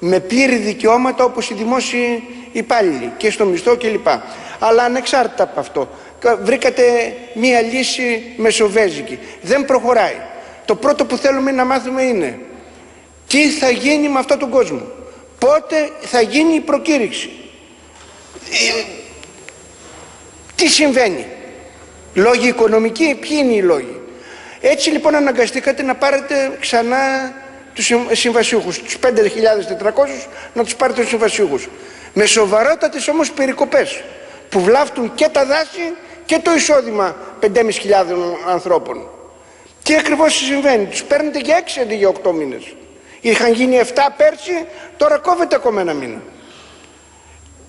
με πλήρη δικαιώματα όπως οι δημόσιοι υπάλληλοι και στο μισθό κλπ. Αλλά ανεξάρτητα από αυτό, βρήκατε μία λύση μεσοβέζικη. Δεν προχωράει. Το πρώτο που θέλουμε να μάθουμε είναι τι θα γίνει με αυτόν τον κόσμο. Πότε θα γίνει η προκήρυξη. Τι συμβαίνει. Λόγοι οικονομικοί, ποιοι είναι οι λόγοι. Έτσι λοιπόν αναγκαστήκατε να πάρετε ξανά τους συμβασιούχους, τους 5.400 να τους πάρετε τους συμβασιούχους. Με σοβαρότατες όμως περικοπές που βλάφτουν και τα δάση και το εισόδημα 5.500 ανθρώπων. Τι ακριβώς συμβαίνει. Τους παίρνετε για 6 αντί για 8 μήνες. Είχαν γίνει 7 πέρσι, τώρα κόβεται ακόμα ένα μήνα.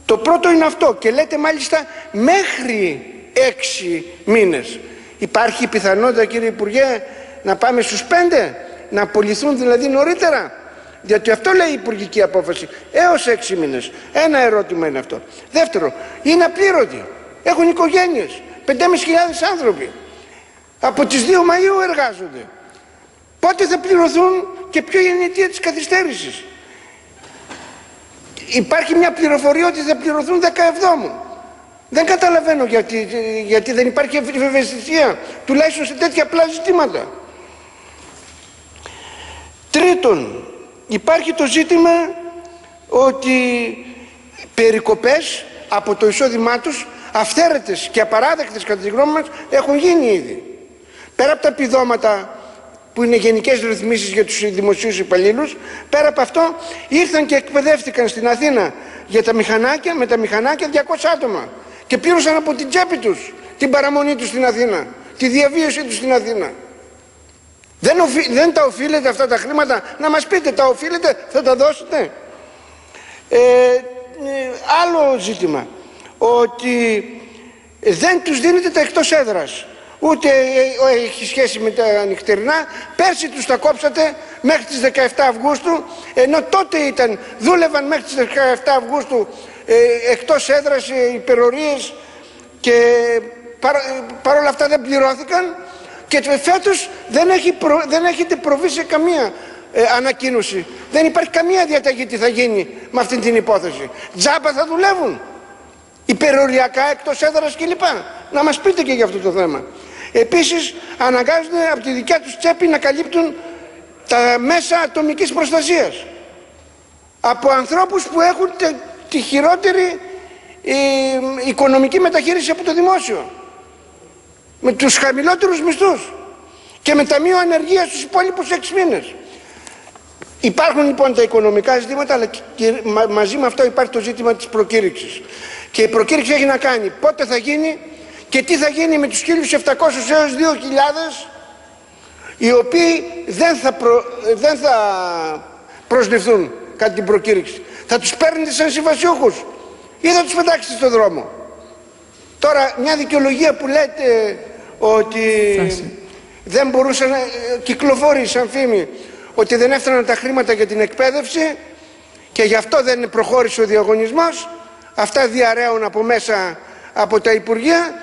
Το πρώτο είναι αυτό και λέτε μάλιστα μέχρι 6 μήνες. Υπάρχει πιθανότητα, κύριε Υπουργέ, να πάμε στους 5, να απολυθούν δηλαδή νωρίτερα? Διότι αυτό λέει η υπουργική απόφαση, έως 6 μήνες. Ένα ερώτημα είναι αυτό. Δεύτερο, είναι απλήρωτοι. Έχουν οικογένειες, 5.500 άνθρωποι. Από τις 2 Μαΐου εργάζονται. Πότε θα πληρωθούν και ποιο είναι η αιτία της καθυστέρησης? Υπάρχει μια πληροφορία ότι θα πληρωθούν 17ου. Δεν καταλαβαίνω γιατί δεν υπάρχει ευαισθησία, τουλάχιστον σε τέτοια απλά ζητήματα. Τρίτον, υπάρχει το ζήτημα ότι περικοπές από το εισόδημά τους, αυθαίρετες και απαράδεκτες κατά τη γνώμη μας, έχουν γίνει ήδη. Πέρα από τα επιδόματα που είναι γενικές ρυθμίσεις για τους δημοσίους υπαλλήλους, πέρα από αυτό ήρθαν και εκπαιδεύτηκαν στην Αθήνα για τα μηχανάκια, με τα μηχανάκια 200 άτομα και πλήρωσαν από την τσέπη τους την παραμονή τους στην Αθήνα, τη διαβίωσή τους στην Αθήνα. Δεν τα οφείλετε αυτά τα χρήματα? Να μας πείτε, τα οφείλετε, θα τα δώσετε? Άλλο ζήτημα, ότι δεν τους δίνετε τα εκτός έδρας. Ούτε έχει σχέση με τα νυχτερινά. Πέρσι τους τα κόψατε μέχρι τις 17 Αυγούστου, ενώ τότε δούλευαν μέχρι τις 17 Αυγούστου εκτός έδρας, υπερορίες, και παρόλα αυτά δεν πληρώθηκαν. Και φέτος δεν έχετε προβεί σε καμία ανακοίνωση. Δεν υπάρχει καμία διαταγή τι θα γίνει με αυτή την υπόθεση. Τζάμπα θα δουλεύουν, υπεροριακά, εκτός έδρας κλπ. Να μας πείτε και για αυτό το θέμα. Επίσης αναγκάζονται από τη δικιά τους τσέπη να καλύπτουν τα μέσα ατομικής προστασίας από ανθρώπους που έχουν τη χειρότερη οικονομική μεταχείριση από το δημόσιο, με τους χαμηλότερους μισθούς και με ταμείο ανεργίας στους υπόλοιπους 6 μήνες. Υπάρχουν λοιπόν τα οικονομικά ζητήματα, αλλά μαζί με αυτό υπάρχει το ζήτημα της προκήρυξης. Και η προκήρυξη έχει να κάνει πότε θα γίνει και τι θα γίνει με τους 1.700 έως 2.000 οι οποίοι δεν θα προσληφθούν κατά την προκήρυξη. Θα τους παίρνετε σαν συμβασιούχους ή θα τους πετάξετε στον δρόμο? Τώρα μια δικαιολογία που λέτε ότι δεν μπορούσε να κυκλοφορεί σαν φήμη, ότι δεν έφταναν τα χρήματα για την εκπαίδευση και γι' αυτό δεν προχώρησε ο διαγωνισμός. Αυτά διαρρέουν από μέσα από τα Υπουργεία.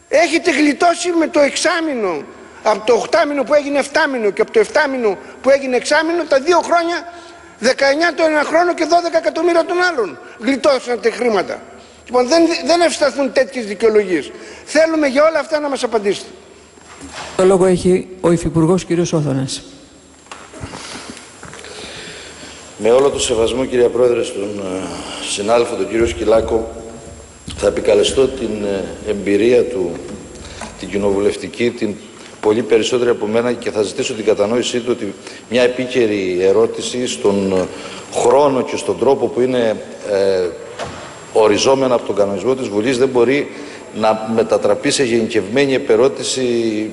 Έχετε γλιτώσει με το εξάμηνο, από το 8μηνο που έγινε 7μηνο και από το 7μηνο που έγινε 6μηνο, τα 2 χρόνια, 19 το ένα χρόνο και 12 εκατομμύρια τον άλλον. Γλιτώσατε χρήματα. Λοιπόν, δεν ευσταθούν τέτοιες δικαιολογίες. Θέλουμε για όλα αυτά να μας απαντήσετε. Το λόγο έχει ο Υφυπουργός κ. Όθωνας. Με όλο το σεβασμό, κυρία Πρόεδρε, στον συνάδελφο τον κύριο Σκυλάκο, θα επικαλεστώ την εμπειρία του, την κοινοβουλευτική, την πολύ περισσότερη από μένα, και θα ζητήσω την κατανόησή του ότι μια επίκαιρη ερώτηση στον χρόνο και στον τρόπο που είναι οριζόμενα από τον κανονισμό της Βουλής δεν μπορεί να μετατραπεί σε γενικευμένη επερώτηση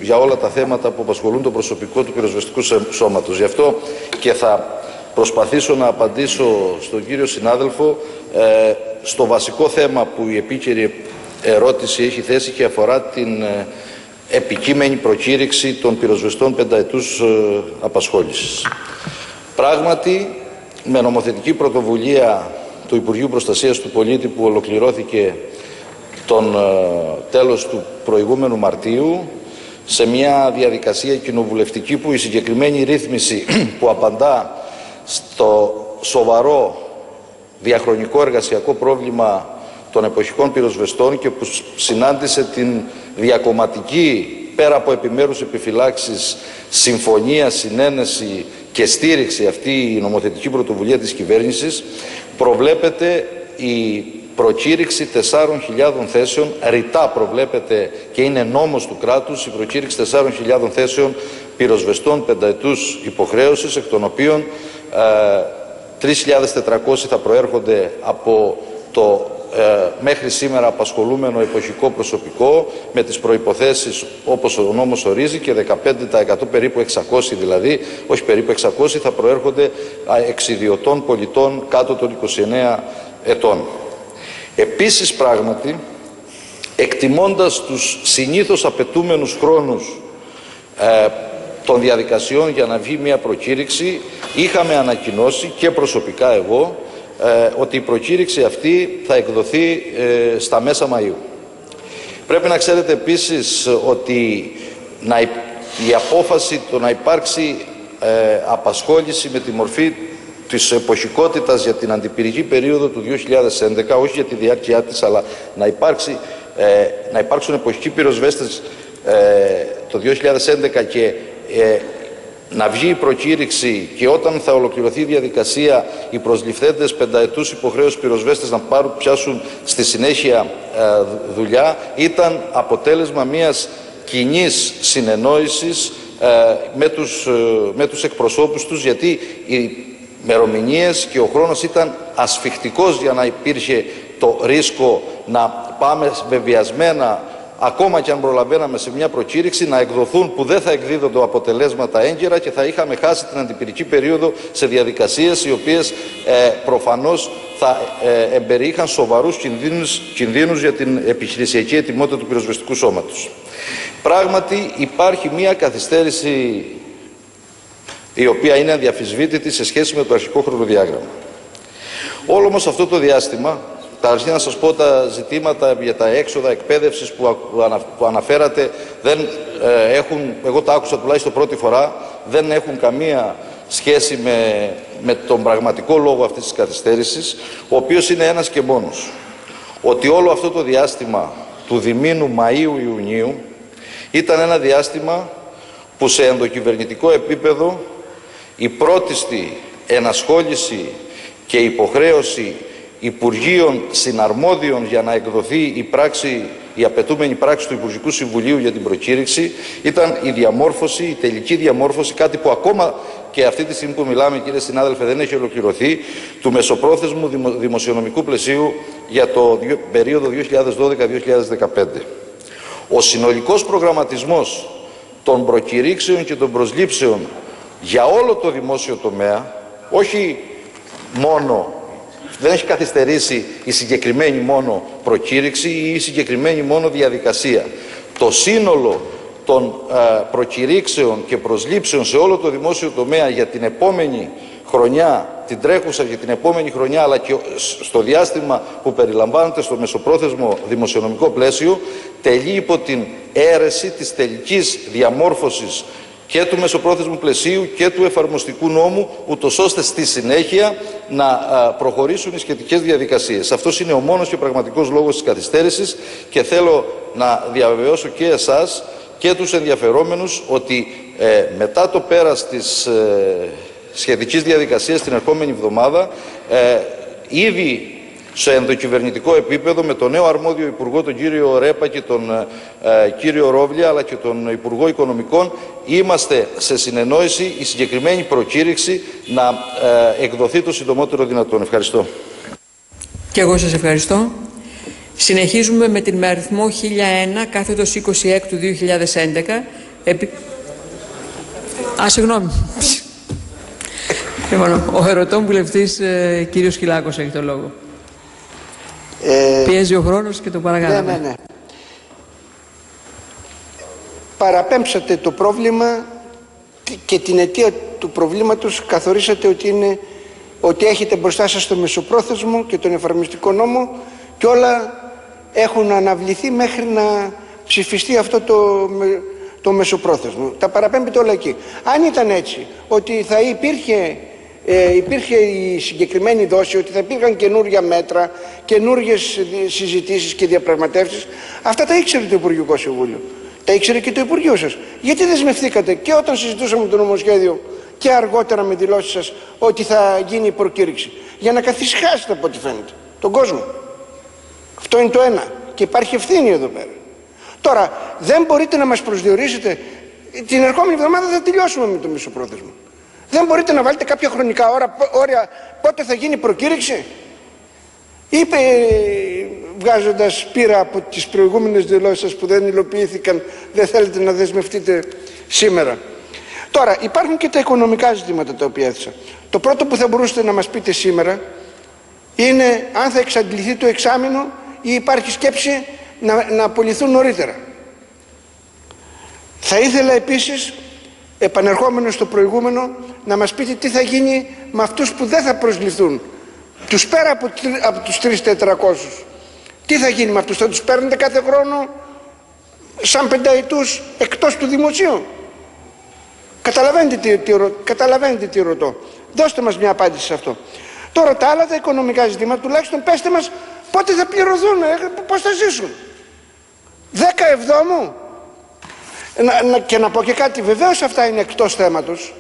για όλα τα θέματα που απασχολούν το προσωπικό του πυροσβεστικού σώματος. Γι' αυτό και θα προσπαθήσω να απαντήσω στον κύριο συνάδελφο στο βασικό θέμα που η επίκαιρη ερώτηση έχει θέσει και αφορά την επικείμενη προκήρυξη των πυροσβεστών πενταετούς απασχόλησης. Πράγματι, με νομοθετική πρωτοβουλία του Υπουργείου Προστασίας του Πολίτη που ολοκληρώθηκε τον τέλος του προηγούμενου Μαρτίου, σε μια διαδικασία κοινοβουλευτική που η συγκεκριμένη ρύθμιση που απαντά σοβαρό διαχρονικό εργασιακό πρόβλημα των εποχικών πυροσβεστών και που συνάντησε την διακομματική, πέρα από επιμέρους επιφυλάξεις, συμφωνία, συνένεση και στήριξη αυτή η νομοθετική πρωτοβουλία της κυβέρνησης, προβλέπεται η προκήρυξη 4.000 θέσεων, ρητά προβλέπεται και είναι νόμος του κράτους η προκήρυξη 4.000 θέσεων πυροσβεστών πενταετούς υποχρέωσης, εκ των οποίων 3.400 θα προέρχονται από το μέχρι σήμερα απασχολούμενο εποχικό προσωπικό με τις προϋποθέσεις όπως ο νόμος ορίζει, και 15% περίπου 600 δηλαδή, όχι περίπου 600, θα προέρχονται εξιδιωτών πολιτών κάτω των 29 ετών. Επίσης, πράγματι, εκτιμώντας τους συνήθως απαιτούμενους χρόνους των διαδικασιών για να βγει μια προκήρυξη, είχαμε ανακοινώσει και προσωπικά εγώ ότι η προκήρυξη αυτή θα εκδοθεί στα μέσα Μαΐου. Πρέπει να ξέρετε επίσης ότι η απόφαση το να υπάρξει απασχόληση με τη μορφή της εποχικότητας για την αντιπυρική περίοδο του 2011, όχι για τη διάρκεια της, αλλά να υπάρξουν εποχικοί πυροσβέστες το 2011 και να βγει η προκήρυξη, και όταν θα ολοκληρωθεί η διαδικασία οι προσληφθέντες πενταετούς υποχρέωσης πυροσβέστες να πιάσουν στη συνέχεια δουλειά, ήταν αποτέλεσμα μιας κοινής συνεννόησης με τους εκπροσώπους τους, γιατί οι ημερομηνίες και ο χρόνος ήταν ασφιχτικός για να υπήρχε το ρίσκο να πάμε βεβαιασμένα, ακόμα και αν προλαβαίναμε σε μια προκήρυξη, να εκδοθούν που δεν θα εκδίδονται αποτελέσματα έγκαιρα και θα είχαμε χάσει την αντιπυρική περίοδο σε διαδικασίες οι οποίες προφανώς θα εμπεριείχαν σοβαρούς κινδύνους για την επιχειρησιακή ετοιμότητα του πυροσβεστικού σώματος. Πράγματι υπάρχει μια καθυστέρηση η οποία είναι αδιαφυσβήτητη σε σχέση με το αρχικό χρονοδιάγραμμα. Όλο όμως αυτό το διάστημα, καταρχήν να σας πω τα ζητήματα για τα έξοδα εκπαίδευσης που αναφέρατε, δεν έχουν, εγώ τα άκουσα τουλάχιστον πρώτη φορά, δεν έχουν καμία σχέση με τον πραγματικό λόγο αυτής της καθυστέρησης, ο οποίος είναι ένας και μόνος. Ότι όλο αυτό το διάστημα του διμήνου Μαΐου-Ιουνίου ήταν ένα διάστημα που σε ενδοκυβερνητικό επίπεδο η πρώτιστη ενασχόληση και υποχρέωση Υπουργείων συναρμόδιων για να εκδοθεί η απαιτούμενη πράξη του Υπουργικού Συμβουλίου για την προκήρυξη ήταν η διαμόρφωση, η τελική διαμόρφωση, κάτι που ακόμα και αυτή τη στιγμή που μιλάμε, κύριε συνάδελφε, δεν έχει ολοκληρωθεί, του μεσοπρόθεσμου δημοσιονομικού πλαισίου για το περίοδο 2012-2015. Ο συνολικός προγραμματισμός των προκηρύξεων και των προσλήψεων για όλο το δημόσιο τομέα, όχι μόνο, δεν έχει καθυστερήσει η συγκεκριμένη μόνο προκήρυξη ή η συγκεκριμένη μόνο διαδικασία. Το σύνολο των προκηρύξεων και προσλήψεων σε όλο το δημόσιο τομέα για την επόμενη χρονιά, την τρέχουσα για την επόμενη χρονιά, αλλά και στο διάστημα που περιλαμβάνεται στο μεσοπρόθεσμο δημοσιονομικό πλαίσιο, τελεί υπό την αίρεση της τελικής διαμόρφωσης και του μεσοπρόθεσμου πλαισίου και του εφαρμοστικού νόμου, ούτως ώστε στη συνέχεια να προχωρήσουν οι σχετικές διαδικασίες. Αυτός είναι ο μόνος και πραγματικός λόγος της καθυστέρησης και θέλω να διαβεβαιώσω και εσάς και τους ενδιαφερόμενους ότι μετά το πέρας της σχετικής διαδικασίας την ερχόμενη εβδομάδα ήδη σε ενδοκυβερνητικό επίπεδο με τον νέο αρμόδιο Υπουργό, τον κύριο Ρέπα, και τον κύριο Ρόβλια, αλλά και τον Υπουργό Οικονομικών, είμαστε σε συνεννόηση η συγκεκριμένη προκήρυξη να εκδοθεί το συντομότερο δυνατόν. Ευχαριστώ. Και εγώ σας ευχαριστώ. Συνεχίζουμε με την αριθμό 1001 κάθετος 26 του 2011. Συγγνώμη. Ο ερωτών βουλευτής κύριος Χιλάκος έχει το λόγο. Πιέζει ο χρόνος και το παρακαλάμε. Ναι. Παραπέμψατε το πρόβλημα και την αιτία του προβλήματος καθορίσατε ότι έχετε μπροστά σας το μεσοπρόθεσμο και τον εφαρμοστικό νόμο και όλα έχουν αναβληθεί μέχρι να ψηφιστεί αυτό το μεσοπρόθεσμο. Τα παραπέμπετε όλα εκεί. Αν ήταν έτσι, ότι θα υπήρχε υπήρχε η συγκεκριμένη δόση ότι θα υπήρχαν καινούργια μέτρα, καινούργιες συζητήσεις και διαπραγματεύσεις. Αυτά τα ήξερε το Υπουργικό Συμβούλιο. Τα ήξερε και το Υπουργείο σας. Γιατί δεσμευτήκατε και όταν συζητούσαμε το νομοσχέδιο και αργότερα με δηλώσεις σας ότι θα γίνει η προκήρυξη? Για να καθησυχάσετε, από ό,τι φαίνεται, τον κόσμο. Αυτό είναι το ένα. Και υπάρχει ευθύνη εδώ πέρα. Τώρα, δεν μπορείτε να μας προσδιορίσετε. Την ερχόμενη εβδομάδα θα τελειώσουμε με το μισοπρόθεσμο. Δεν μπορείτε να βάλετε κάποια χρονικά όρια πότε θα γίνει η προκήρυξη? Είπε, βγάζοντας πείρα από τις προηγούμενες δηλώσεις σας που δεν υλοποιήθηκαν, δεν θέλετε να δεσμευτείτε σήμερα. Τώρα, υπάρχουν και τα οικονομικά ζητήματα τα οποία έθεσα. Το πρώτο που θα μπορούσατε να μας πείτε σήμερα είναι αν θα εξαντληθεί το εξάμηνο ή υπάρχει σκέψη να απολυθούν νωρίτερα. Θα ήθελα επίσης, επανερχόμενο στο προηγούμενο, να μας πείτε τι θα γίνει με αυτούς που δεν θα προσληφθούν, τους πέρα από τους 3.400. Τι θα γίνει με αυτούς? Θα τους παίρνετε κάθε χρόνο σαν πενταετούς εκτός του δημοσίου? Καταλαβαίνετε τι ρωτώ? Δώστε μας μια απάντηση σε αυτό. Τώρα τα άλλα τα οικονομικά ζητήματα, τουλάχιστον πέστε μας πότε θα πληρωθούν, πώς θα ζήσουν. 10 Εβδόμου. Και να πω και κάτι, βεβαίως αυτά είναι εκτός θέματος,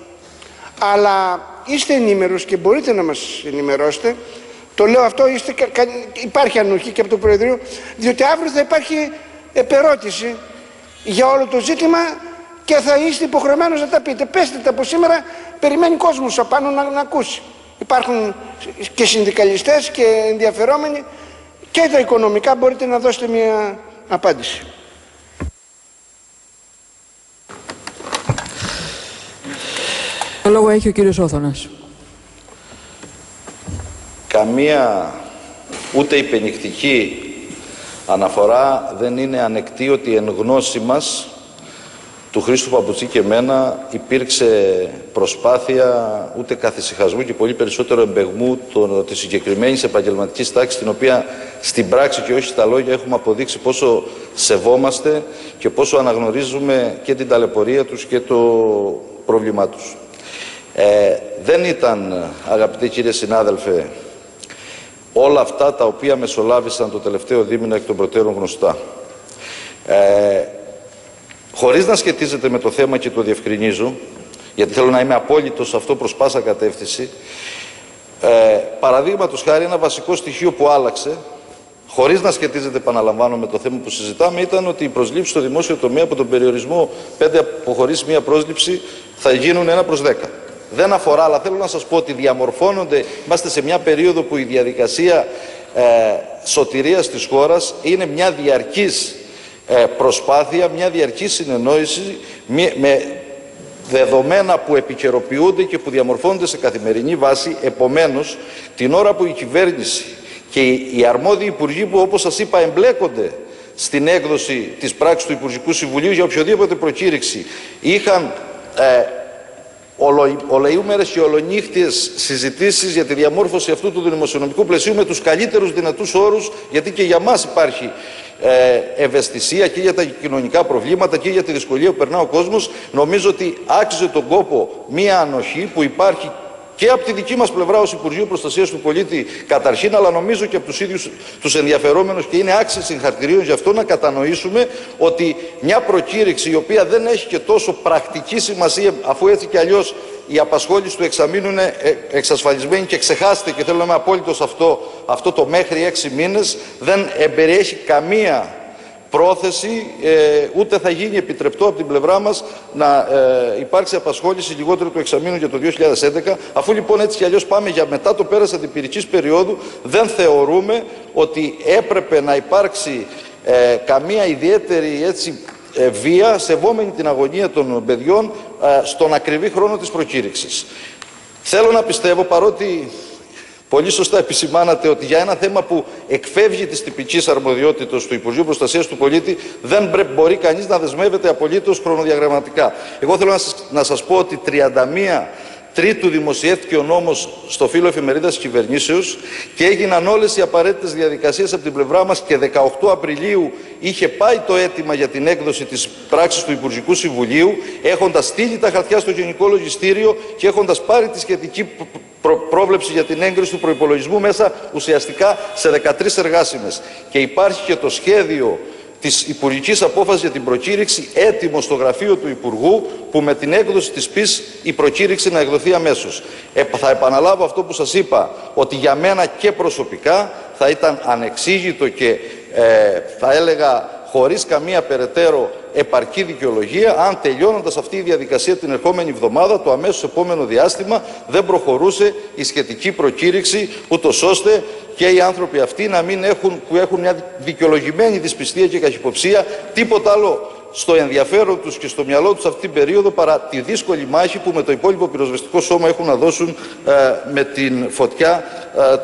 αλλά είστε ενήμερος και μπορείτε να μας ενημερώσετε. Το λέω αυτό, υπάρχει ανοχή και από το Προεδρείο, διότι αύριο θα υπάρχει επερώτηση για όλο το ζήτημα και θα είστε υποχρεωμένος να τα πείτε. Πέστε τα από σήμερα, περιμένει κόσμος απάνω να ακούσει. Υπάρχουν και συνδικαλιστές και ενδιαφερόμενοι, και τα οικονομικά μπορείτε να δώσετε μια απάντηση. Το λόγο έχει ο κύριος Όθωνας. Καμία ούτε υπενικτική αναφορά δεν είναι ανεκτή ότι εν γνώση μας, του Χρήστου Παπουτσί και εμένα, υπήρξε προσπάθεια ούτε καθησυχασμού και πολύ περισσότερο εμπεγμού της συγκεκριμένης επαγγελματικής τάξης, την οποία στην πράξη και όχι στα λόγια έχουμε αποδείξει πόσο σεβόμαστε και πόσο αναγνωρίζουμε και την ταλαιπωρία τους και το πρόβλημά τους. Δεν ήταν, αγαπητοί κύριε συνάδελφε, όλα αυτά τα οποία μεσολάβησαν το τελευταίο δίμηνο εκ των προτέρων γνωστά. Χωρίς να σχετίζεται με το θέμα, και το διευκρινίζω, γιατί θέλω να είμαι απόλυτος σε αυτό προς πάσα κατεύθυνση, παραδείγματος χάρη ένα βασικό στοιχείο που άλλαξε, χωρίς να σχετίζεται, επαναλαμβάνω, με το θέμα που συζητάμε, ήταν ότι οι προσλήψεις στο δημόσιο τομέα από τον περιορισμό 5 αποχωρήσεις μία πρόσληψη θα γίνουν 1/10. Δεν αφορά, αλλά θέλω να σας πω ότι διαμορφώνονται, είμαστε σε μια περίοδο που η διαδικασία σωτηρίας της χώρας είναι μια διαρκής προσπάθεια, μια διαρκή συνεννόηση με δεδομένα που επικαιροποιούνται και που διαμορφώνονται σε καθημερινή βάση. Επομένως, την ώρα που η κυβέρνηση και οι αρμόδιοι υπουργοί που, όπως σας είπα, εμπλέκονται στην έκδοση της πράξης του Υπουργικού Συμβουλίου για οποιοδήποτε προκήρυξη, είχαν ολοήμερες και ολονύχτιες συζητήσεις για τη διαμόρφωση αυτού του δημοσιονομικού πλαισίου με τους καλύτερους δυνατούς όρους, γιατί και για μας υπάρχει ευαισθησία και για τα κοινωνικά προβλήματα και για τη δυσκολία που περνά ο κόσμος. Νομίζω ότι άξιζε τον κόπο μία ανοχή που υπάρχει και από τη δική μας πλευρά ως Υπουργείο Προστασίας του Πολίτη καταρχήν, αλλά νομίζω και από τους ίδιους τους ενδιαφερόμενους, και είναι άξιο συγχαρητηρίων γι' αυτό, να κατανοήσουμε ότι μια προκήρυξη η οποία δεν έχει και τόσο πρακτική σημασία, αφού έτσι κι αλλιώς η απασχόληση του εξαμήνου είναι εξασφαλισμένη, και ξεχάστε, και θέλω να είμαι απόλυτος αυτό το μέχρι 6 μήνες δεν εμπεριέχει καμία πρόθεση, ούτε θα γίνει επιτρεπτό από την πλευρά μας να υπάρξει απασχόληση λιγότερο του εξαμήνου για το 2011. Αφού λοιπόν έτσι κι αλλιώς πάμε για μετά το πέρας αντιπυρικής περίοδου, δεν θεωρούμε ότι έπρεπε να υπάρξει καμία ιδιαίτερη βία, σεβόμενη την αγωνία των παιδιών στον ακριβή χρόνο της προκήρυξης. Θέλω να πιστεύω, παρότι πολύ σωστά επισημάνατε ότι για ένα θέμα που εκφεύγει της τυπικής αρμοδιότητας του Υπουργείου Προστασίας του Πολίτη δεν μπορεί κανείς να δεσμεύεται απολύτως χρονοδιαγραμματικά. Εγώ θέλω να σας πω ότι 31 Τρίτου δημοσιεύτηκε ο νόμος στο φύλλο εφημερίδας της κυβερνήσεως και έγιναν όλες οι απαραίτητες διαδικασίες από την πλευρά μας και 18 Απριλίου είχε πάει το αίτημα για την έκδοση της πράξης του Υπουργικού Συμβουλίου, έχοντας στείλει τα χαρτιά στο Γενικό Λογιστήριο και έχοντας πάρει τη σχετική πρόβλεψη για την έγκριση του προϋπολογισμού μέσα ουσιαστικά σε 13 εργάσιμες. Και υπάρχει και το σχέδιο της υπουργικής απόφασης για την προκήρυξη έτοιμο στο γραφείο του Υπουργού, που με την έκδοση της ΠΙΣ η προκήρυξη να εκδοθεί αμέσως. Θα επαναλάβω αυτό που σας είπα, ότι για μένα και προσωπικά θα ήταν ανεξήγητο και θα έλεγα χωρίς καμία περαιτέρω επαρκή δικαιολογία αν τελειώνοντας αυτή η διαδικασία την ερχόμενη εβδομάδα, το αμέσως επόμενο διάστημα, δεν προχωρούσε η σχετική προκήρυξη, ούτως ώστε και οι άνθρωποι αυτοί να μην έχουν, που έχουν μια δικαιολογημένη δυσπιστία και καχυποψία, τίποτα άλλο στο ενδιαφέρον τους και στο μυαλό τους αυτή την περίοδο παρά τη δύσκολη μάχη που με το υπόλοιπο πυροσβεστικό σώμα έχουν να δώσουν με την φωτιά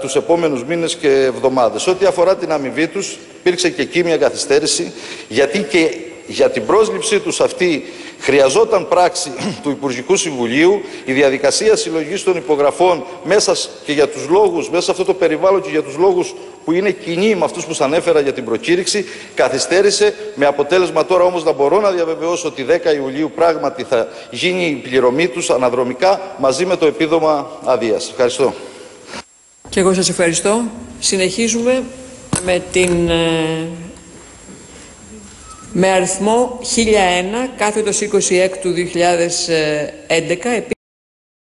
τους επόμενους μήνες και εβδομάδες. Ό,τι αφορά την αμοιβή τους, υπήρξε και εκεί μια καθυστέρηση, γιατί και για την πρόσληψή τους αυτή χρειαζόταν πράξη του Υπουργικού Συμβουλίου. Η διαδικασία συλλογής των υπογραφών μέσα και για τους λόγους, μέσα σε αυτό το περιβάλλον και για τους λόγους που είναι κοινοί με αυτούς που σας ανέφερα για την προκήρυξη, καθυστέρησε, με αποτέλεσμα τώρα όμως να μπορώ να διαβεβαιώσω ότι 10 Ιουλίου πράγματι θα γίνει η πληρωμή τους αναδρομικά μαζί με το επίδομα αδείας. Ευχαριστώ. Και εγώ σας ευχαριστώ. Συνεχίζουμε με αριθμό 1001 κάθετος 26 του 2011.